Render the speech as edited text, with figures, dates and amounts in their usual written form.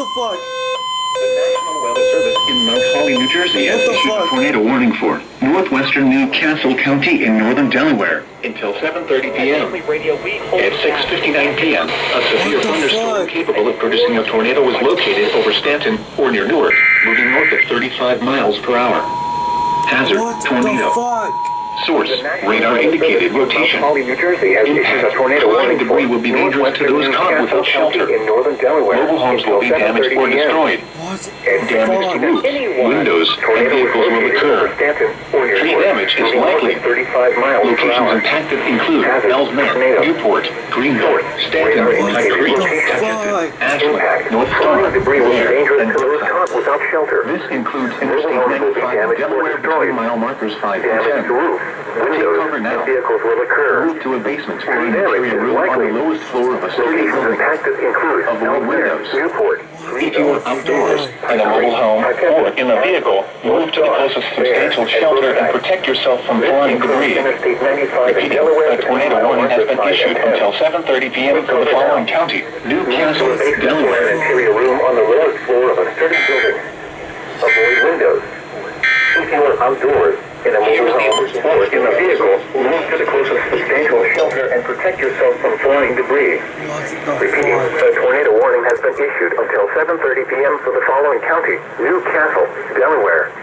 the fuck? The National Weather Service in Mount Holly, New Jersey has issued a tornado warning for northwestern Newcastle County in northern Delaware until 7:30 p.m. At 6:59 p.m., a severe thunderstorm capable of producing a tornado was located over Stanton or near Newark, moving north at 35 miles per hour. Hazard, tornado. Source, radar-indicated rotation. Impact, flying debris will be dangerous to those caught without shelter. Mobile homes will be damaged or destroyed. Damage to roofs, windows, and vehicles will occur. Tree damage is likely. Locations impacted include Bells Neck, Newport, Greenville, Stanton, High Creek, Atchison, Ashland, North Star, Blair, and Brookside. This includes Interstate 95 Delaware between mile markers 5 and 10. Take cover now. Move to a basement or interior room on the lowest floor of a sturdy building. Avoid windows. If you are outdoors, in a mobile home, or in a vehicle, move to the closest substantial shelter and protect yourself from flying debris. Repeating, a tornado warning has been issued until 7:30 p.m. for the following county: Newcastle, Delaware. Interior room on the lowest floor of a sturdy building. Avoid windows. If you are outdoors, in a mobile home or in a vehicle, move to the closest substantial shelter and protect yourself from flying debris. Repeating, a tornado warning has been issued until 7:30 p.m. for the following county: Newcastle, Delaware.